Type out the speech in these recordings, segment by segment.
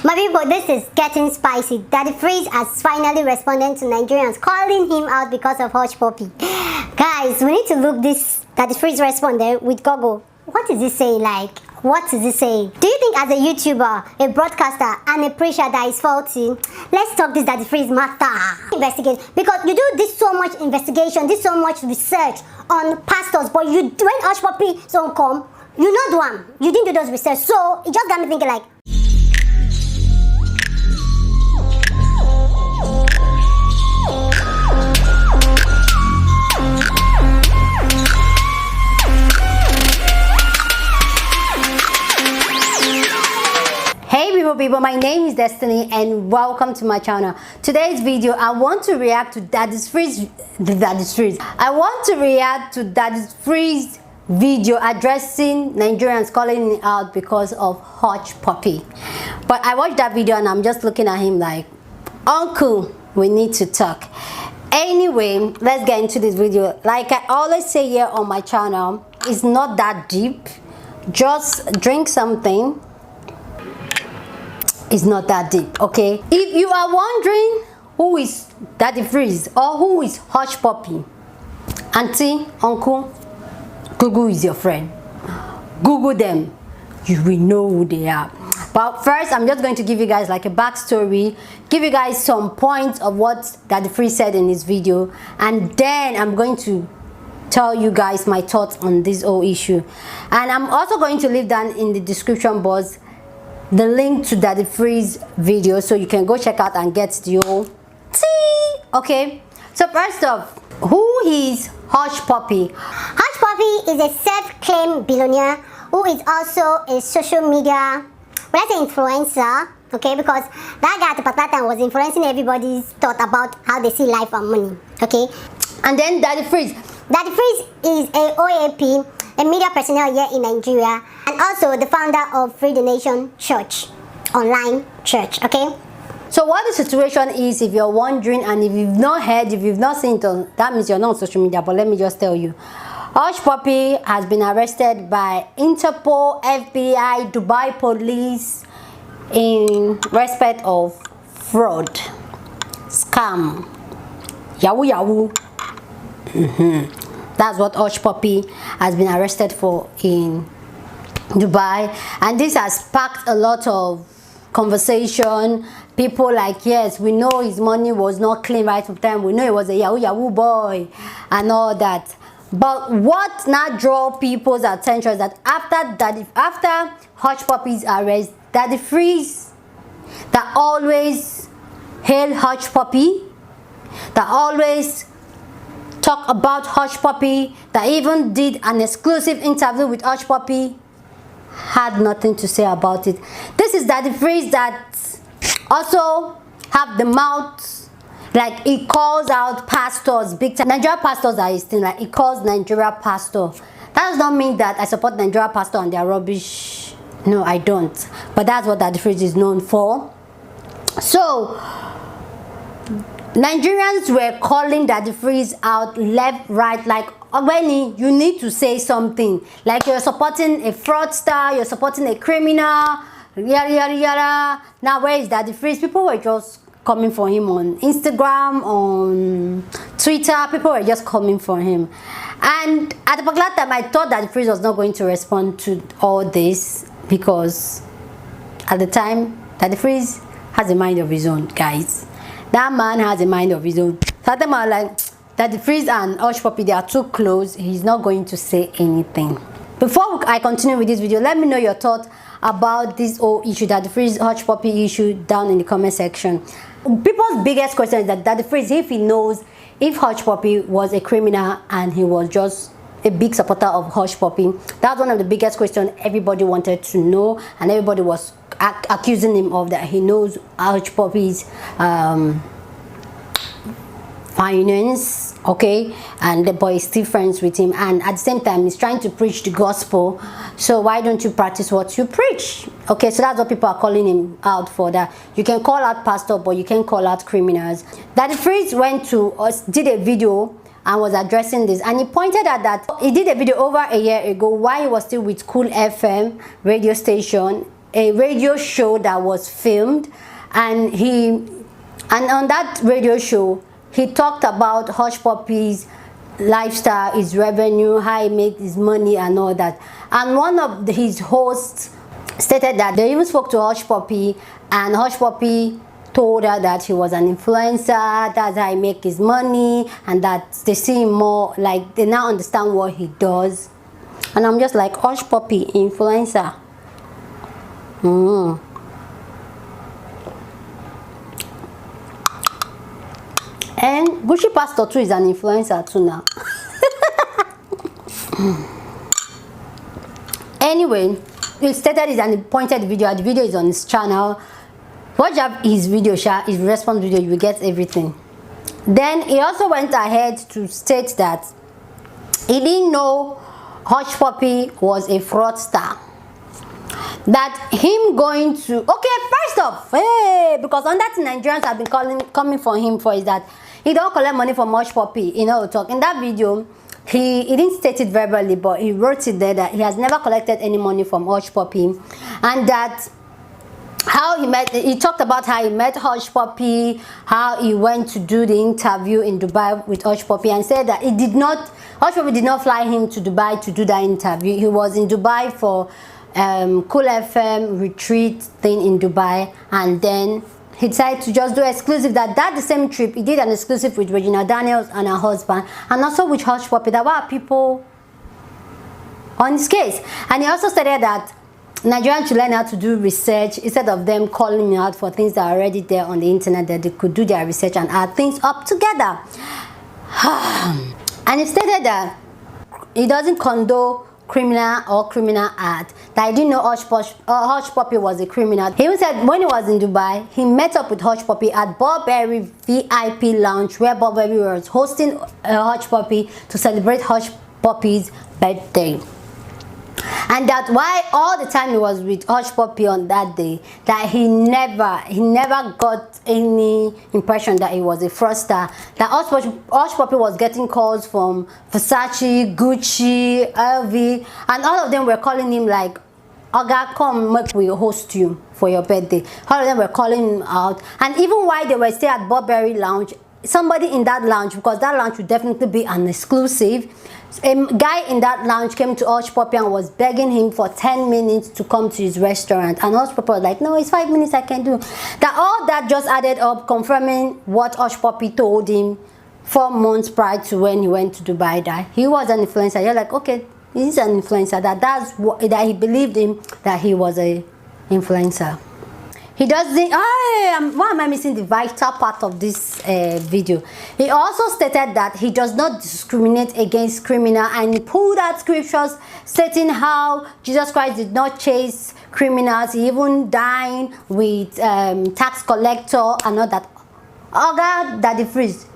My people, this is getting spicy. Daddy Freeze has finally responded to Nigerians calling him out because of Hushpuppi. Guys, we need to look this Daddy Freeze responded with Google. What is he saying? Like, what is he saying? Do you think as a YouTuber, a broadcaster, and a preacher that is faulty? Let's talk this Daddy Freeze matter. Investigate, because you do this so much investigation, this so much research on pastors, but you when Hushpuppi song come, you not one. You didn't do those research, so it just got me thinking like. People, my name is Destiny and welcome to my channel. Today's video, I want to react to Daddy Freeze. I want to react to Daddy Freeze video addressing Nigerians calling him out because of Hushpuppi. But I watched that video and I'm just looking at him like, Uncle, we need to talk. Anyway, let's get into this video. Like I always say here on my channel, it's not that deep. Just drink something. It's not that deep, okay? If you are wondering who is Daddy Freeze or who is Hushpuppi, auntie, uncle, Google is your friend. Google them, you will know who they are. But first, I'm just going to give you guys like a backstory, give you guys some points of what Daddy Freeze said in his video, and then I'm going to tell you guys my thoughts on this whole issue. And I'm also going to leave down in the description box the link to Daddy Freeze video so you can go check out and get the whole tea. Okay, so first off, who is Hushpuppi? Hushpuppi is a self-claimed billionaire who is also a social media, let's say influencer, okay, because that guy at that time was influencing everybody's thought about how they see life and money, okay. And then Daddy Freeze. Daddy Freeze is a OAP, a media personnel here in Nigeria, and also the founder of Free the Nation Church, online church, okay? So what the situation is, if you're wondering, and if you've not heard, if you've not seen it, that means you're not on social media, but let me just tell you. Hushpuppi has been arrested by Interpol, FBI, Dubai police in respect of fraud, scam, yahoo. That's what Hushpuppi has been arrested for in Dubai, and this has sparked a lot of conversation. People like, yes, we know his money was not clean right from time, we know he was a yahoo boy and all that. But what now draw people's attention is that after Hushpuppi's arrest, Daddy Freeze, that always hail Hushpuppi, that always talk about Hushpuppi, that even did an exclusive interview with Hushpuppi, had nothing to say about it. This is Daddy Freeze that also have the mouth, like he calls out pastors, big time. Nigeria pastors are his thing, like he calls Nigeria pastor. That does not mean that I support Nigeria pastor and their rubbish. No, I don't. But that's what Daddy Freeze is known for. So Nigerians were calling Daddy Freeze out left, right, like, Ogweni, you need to say something. Like you're supporting a fraudster, you're supporting a criminal, yada yada yada. Now where is Daddy Freeze? People were just coming for him on Instagram, on Twitter. People were just coming for him. And at the particular time, I thought Daddy Freeze was not going to respond to all this, because at the time, Daddy Freeze has a mind of his own, guys. That man has a mind of his own. So at the time I was like, Daddy Freeze and Hushpuppi, they are too close. He's not going to say anything. Before I continue with this video, let me know your thoughts about this whole issue, Daddy Freeze Hushpuppi issue, down in the comment section. People's biggest question is that Daddy Freeze, if he knows if Hushpuppi was a criminal and he was just a big supporter of Hushpuppi. That's one of the biggest questions everybody wanted to know, and everybody was accusing him of that he knows Hushpuppi's finance, okay, and the boy is still friends with him, and at the same time he's trying to preach the gospel. So why don't you practice what you preach? Okay, so that's what people are calling him out for, that you can call out pastor but you can call out criminals. Daddy Freeze went to did a video and was addressing this, and he pointed out that he did a video over a year ago while he was still with Cool FM radio station a radio show that was filmed, and on that radio show he talked about Hushpuppi's lifestyle, his revenue, how he makes his money and all that. And one of his hosts stated that they even spoke to Hushpuppi, and Hushpuppi told her that he was an influencer, that's how he make his money, and that they see him more, like they now understand what he does. And I'm just like, Hushpuppi, influencer. And Gucci Pastor too is an influencer too now. Anyway, he stated it's an appointed video. The video is on his channel. Watch up his video, his response video, you will get everything. Then he also went ahead to state that he didn't know Hushpuppi was a fraudster. That him going to, okay, first off, hey, because on that Nigerians have been coming for him for is that he don't collect money from Hushpuppi. You know, talk in that video, he didn't state it verbally, but he wrote it there that he has never collected any money from Hushpuppi, and that he talked about how he met Hushpuppi, how he went to do the interview in Dubai with Hushpuppi, and said that Hushpuppi did not fly him to Dubai to do that interview. He was in Dubai for Cool FM retreat thing in Dubai, and then he decided to just do exclusive. That the same trip he did an exclusive with Regina Daniels and her husband, and also with Hushpuppi. There were people on his case, and he also stated that Nigerians should learn how to do research instead of them calling me out for things that are already there on the internet, that they could do their research and add things up together. And he stated that he doesn't condone criminal act, that he didn't know Hushpuppi was a criminal. He even said when he was in Dubai, he met up with Hushpuppi at Burberry VIP lounge, where Burberry was hosting Hushpuppi to celebrate Hushpuppi's birthday. And that why all the time he was with Hushpuppi on that day, that he never got any impression that he was a fraudster. That Hushpuppi was getting calls from Versace, Gucci, LV, and all of them were calling him like, Oga, come, make we host you for your birthday. All of them were calling him out. And even while they were still at Burberry lounge, somebody in that lounge, because that lounge would definitely be an exclusive, a guy in that lounge came to Hushpuppi and was begging him for 10 minutes to come to his restaurant, and Hushpuppi was like, no, it's 5 minutes I can do. That all that just added up, confirming what Hushpuppi told him 4 months prior to when he went to Dubai, that he was an influencer. You're like, okay, he's an influencer. That he believed him, that he was a influencer. He doesn't. Why am I missing the vital part of this video? He also stated that he does not discriminate against criminal, and he pulled out scriptures stating how Jesus Christ did not chase criminals. He even dined with tax collector and all that. Oh God, Daddy Freeze.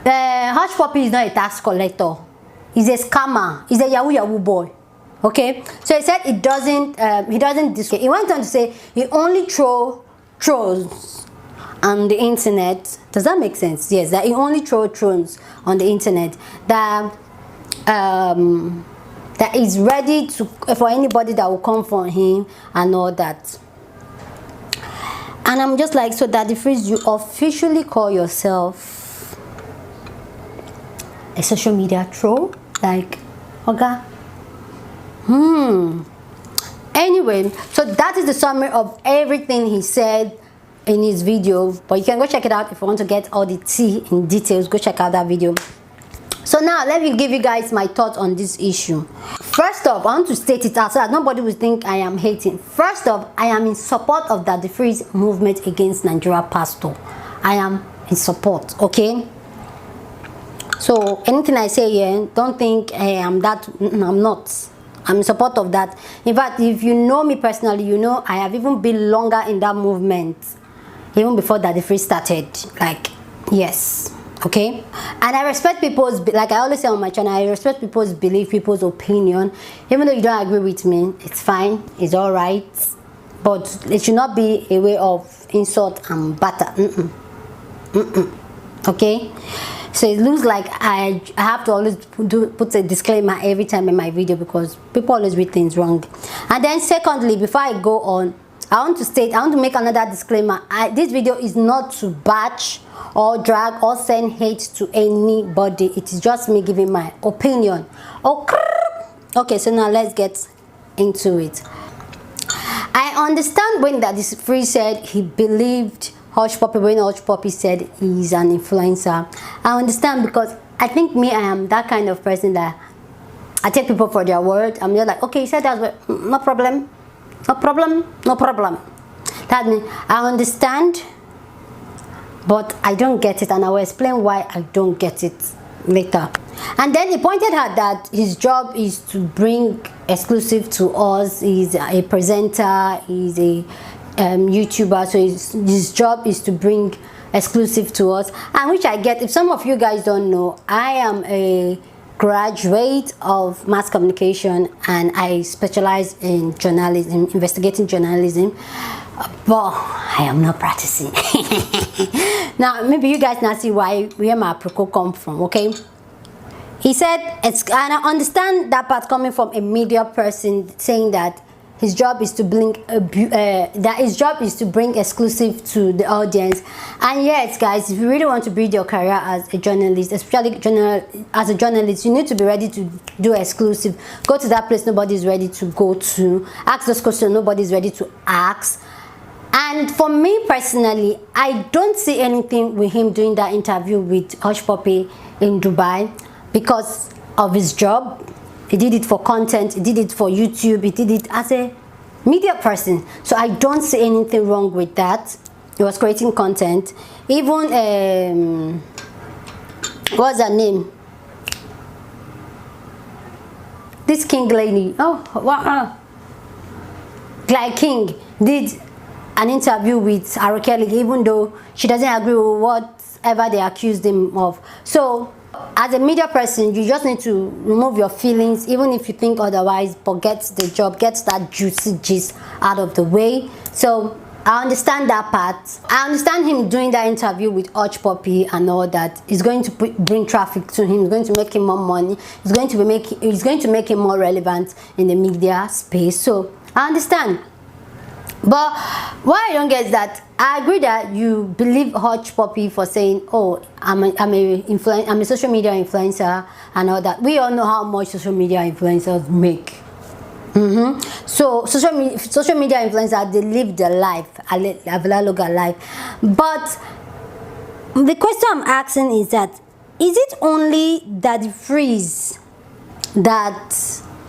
Hushpuppi is not a tax collector. He's a scammer. He's a Yahoo boy. Okay, so he said he doesn't discriminate. He went on to say he only trolls on the internet. Does that make sense? Yes, that he only trolls on the internet. That is ready for anybody that will come for him and all that. And I'm just like, so Daddy Freeze, you officially call yourself a social media troll? Like, okay. Anyway, so that is the summary of everything he said in his video, but you can go check it out if you want to get all the tea in details. Go check out that video. So now let me give you guys my thoughts on this issue. First off, I want to state it out so that nobody will think I am hating. First off, I am in support of Daddy Freeze movement against Nigeria pastor. I am in support, okay? So anything I say here, don't think I'm that. I'm not. I'm in support of that. In fact, if you know me personally, you know I have even been longer in that movement, even before Daddy Freeze started. Like, yes, okay. And I respect people's, like I always say on my channel, I respect people's belief, people's opinion. Even though you don't agree with me, it's fine, it's all right. But it should not be a way of insult and batter. Okay, so it looks like I have to always put a disclaimer every time in my video because people always read things wrong. And then secondly, before I go on, I want to make another disclaimer. This video is not to bash or drag or send hate to anybody. It is just me giving my opinion. Okay, so now let's get into it. I understand when that this free said he believed Hushpuppi, when Hushpuppi said he's an influencer. I understand because I think I am that kind of person that I take people for their word. I'm just like, okay, you said that, but no problem, no problem, no problem. That means I understand, but I don't get it, and I will explain why I don't get it later. And then he pointed out that his job is to bring exclusive to us. He's a presenter, he's a YouTuber, so his job is to bring exclusive to us, and which I get. If some of you guys don't know, I am a graduate of mass communication and I specialize in journalism, investigating journalism, but I am not practicing. Now maybe you guys now see where my approach come from. Okay, he said and I understand that part coming from a media person saying that his job is to bring exclusive to the audience. And yes, guys, if you really want to build your career as a journalist, especially as a journalist, you need to be ready to do exclusive. Go to that place nobody is ready to go to. Ask those questions nobody is ready to ask. And for me personally, I don't see anything with him doing that interview with Hushpuppi in Dubai because of his job. He did it for content, he did it for YouTube, he did it as a media person. So I don't see anything wrong with that. He was creating content. Even, what's her name? This King lady, oh, wow. Like King did an interview with R. Kelly, even though she doesn't agree with whatever they accused him of. So as a media person, you just need to remove your feelings, even if you think otherwise, but get the job, get that juicy gist out of the way. So I understand that part. I understand him doing that interview with Hushpuppi and all that. It's going to bring traffic to him. It's going to make him more money. It's going to make him more relevant in the media space. So I understand. But what I don't get is that I agree that you believe Hushpuppi for saying, oh, I'm a social media influencer and all that. We all know how much social media influencers make. So social media influencers, they live their life, a life. But the question I'm asking is that, is it only Daddy Freeze that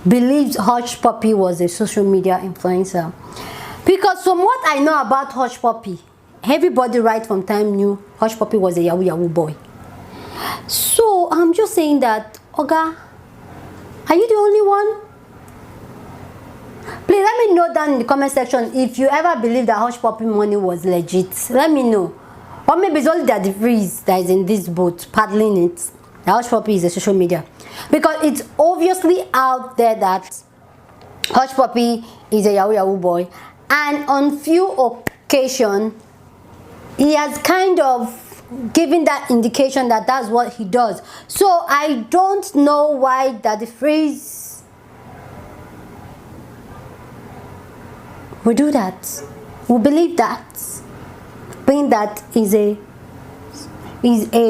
believes Hushpuppi was a social media influencer? Because from what I know about Hushpuppi, everybody right from time knew Hushpuppi was a Yahoo boy. So I'm just saying that, Oga, are you the only one? Please let me know down in the comment section if you ever believe that Hushpuppi money was legit. Let me know. Or maybe it's only Daddy Freeze that is in this boat paddling it. That Hushpuppi is a social media. Because it's obviously out there that Hushpuppi is a Yahoo boy. And on few occasions, he has kind of given that indication that that's what he does. So I don't know why Daddy Freeze will do that. We believe that, being that he's a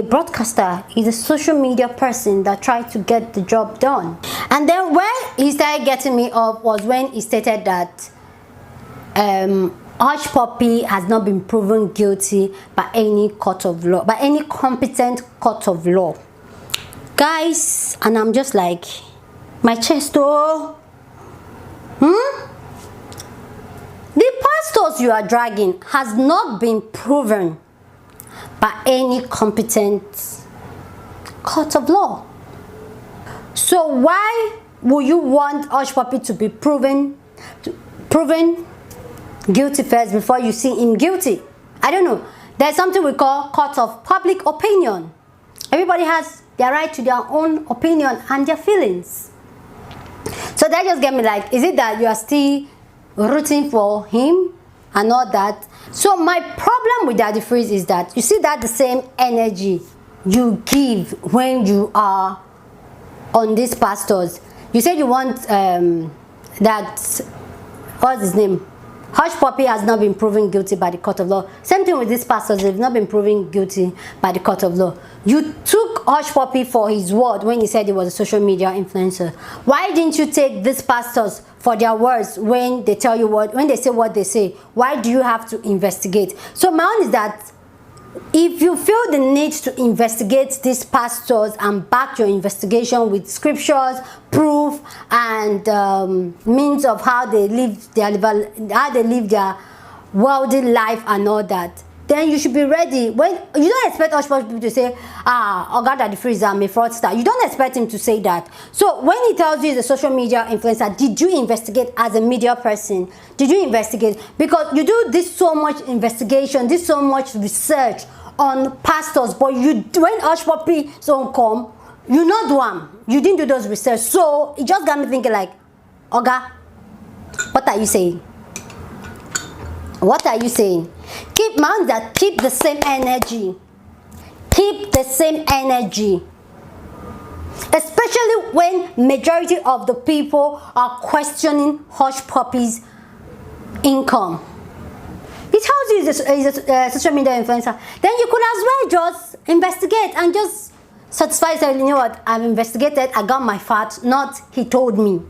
broadcaster, he's a social media person that tried to get the job done. And then where he started getting me up was when he stated that Hushpuppi has not been proven guilty by any court of law, by any competent court of law. Guys, and I'm just like, my chest, oh. The pastors you are dragging has not been proven by any competent court of law. So why would you want Hushpuppi to be proven guilty first before you see him guilty? I don't know. There's something we call court of public opinion. Everybody has their right to their own opinion and their feelings. So that just get me like, is it that you are still rooting for him and all that? So my problem with Daddy Freeze is that you see that the same energy you give when you are on these pastors. You said you want that, what's his name, Hushpuppi has not been proven guilty by the court of law. Same thing with these pastors, they've not been proven guilty by the court of law. You took Hushpuppi for his word when he said he was a social media influencer. Why didn't you take these pastors for their words when they tell you when they say what they say? Why do you have to investigate? So my own is that if you feel the need to investigate these pastors and back your investigation with scriptures, proof, and means of how they live their worldly life and all that, then you should be ready. When you don't expect Hushpuppi to say, oh God, that the freeze, I'm a fraudster. You don't expect him to say that. So when he tells you he's a social media influencer, did you investigate as a media person? Did you investigate? Because you do this so much investigation, this so much research on pastors, but when Hushpuppi don't come, you not do them. You didn't do those research. So it just got me thinking like, Oga, what are you saying? What are you saying? Keep the same energy. Keep the same energy. Especially when majority of the people are questioning Hushpuppi's income. He tells you he's a social media influencer. Then you could as well just investigate and just satisfy yourself. You know what? I've investigated. I got my facts. Not he told me.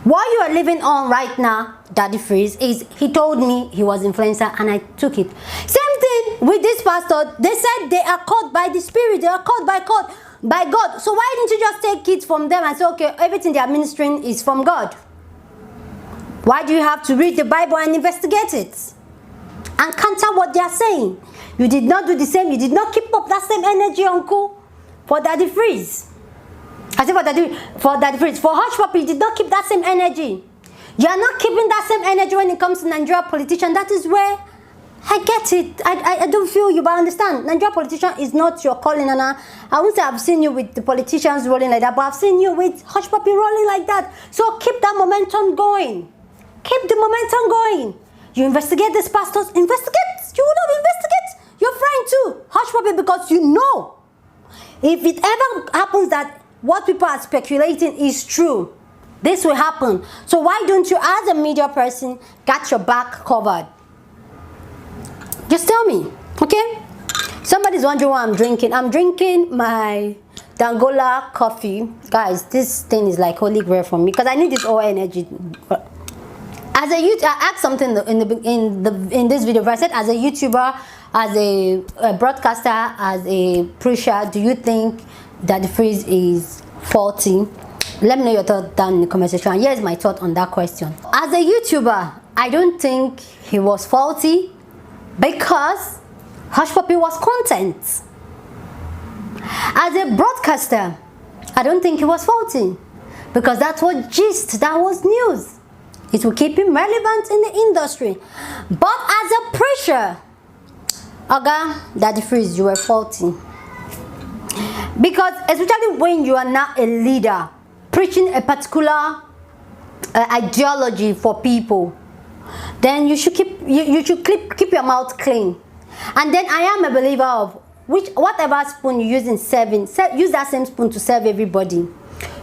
What you are living on right now, Daddy Freeze, is he told me he was influencer and I took it. Same thing with this pastor. They said they are caught by the Spirit. They are caught by God. So why didn't you just take it from them and say, okay, everything they are ministering is from God? Why do you have to read the Bible and investigate it and counter what they are saying? You did not do the same. You did not keep up that same energy, uncle, for Daddy Freeze. I said for Daddy Freeze. For Hushpuppi, you did not keep that same energy. You are not keeping that same energy when it comes to Nigeria politician. That is where I get it. I don't feel you, but I understand. Nigeria politician is not your calling, and I won't say I've seen you with the politicians rolling like that, but I've seen you with Hushpuppi rolling like that. So keep that momentum going. Keep the momentum going. You investigate these pastors, investigate. You would have investigate your friend too, Hushpuppi, because you know if it ever happens that what people are speculating is true, this will happen. So why don't you, as a media person, get your back covered? Just tell me, okay? Somebody's wondering what I'm drinking. I'm drinking my Dangola coffee. Guys, this thing is like holy grail for me because I need this all energy. As a YouTuber, I asked something in this video. I said, as a YouTuber, as a broadcaster, as a preacher, do you think that the Freeze is faulty? Let me know your thought down in the comment section. And here's my thought on that question. As a YouTuber, I don't think he was faulty because Hushpuppi was content. As a broadcaster, I don't think he was faulty because that was gist, that was news. It will keep him relevant in the industry. But as a preacher, Oga, Daddy Freeze, you were faulty. Because especially when you are not a leader, preaching a particular ideology for people, then you should keep your mouth clean. And then I am a believer of whatever spoon you use in serving, use that same spoon to serve everybody.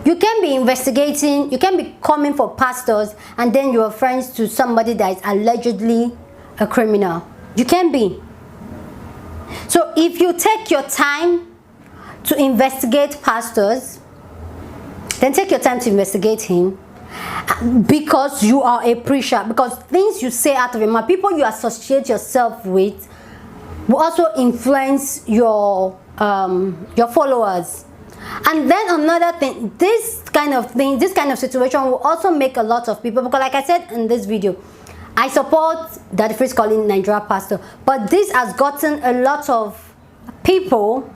You can be investigating, you can be coming for pastors, and then you are friends to somebody that is allegedly a criminal. You can be. So if you take your time to investigate pastors, then take your time to investigate him, because you are a preacher, because things you say out of your mouth, people you associate yourself with, will also influence your followers. And then another thing, this kind of situation will also make a lot of people, because like I said in this video, I support Daddy Freeze calling Nigeria pastor, but this has gotten a lot of people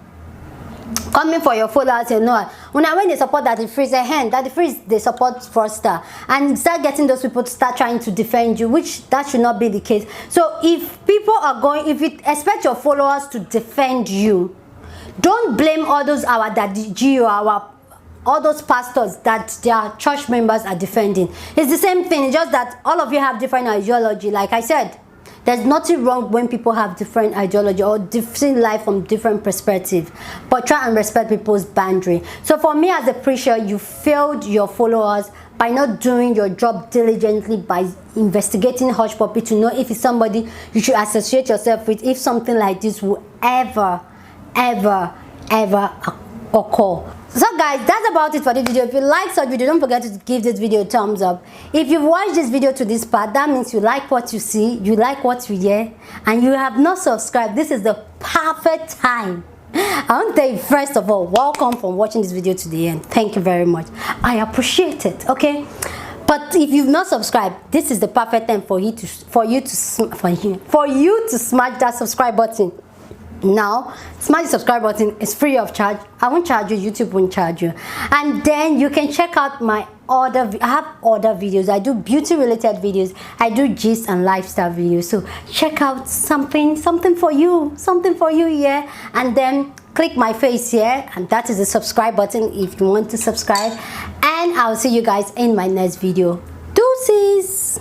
coming for your followers. You know, when they support Daddy Freeze, Daddy Freeze, they support fraudster, and start getting those people to start trying to defend you, which that should not be the case. So if people are going, if you expect your followers to defend you, don't blame all those our Daddy G or all those pastors that their church members are defending. It's the same thing, it's just that all of you have different ideology. Like I said, There's nothing wrong when people have different ideology or different life from different perspective, but try and respect people's boundary. So for me as a preacher, you failed your followers by not doing your job diligently, by investigating Hushpuppi to know if it's somebody you should associate yourself with, if something like this will ever occur. So guys, that's about it for this video. If you like such video, don't forget to give this video a thumbs up. If you've watched this video to this part, that means you like what you see, you like what you hear, and you have not subscribed. This is the perfect time. I want to tell you, first of all, welcome for watching this video to the end. Thank you very much. I appreciate it, okay? But if you've not subscribed, this is the perfect time for you to smash that subscribe button. Now, smash the subscribe button. It's free of charge. I won't charge you, YouTube won't charge you. And then you can check out my I have other videos. I do beauty related videos, I do gist and lifestyle videos. So check out something for you, yeah. And then click my face here, and that is the subscribe button if you want to subscribe. And I'll see you guys in my next video. Deuces.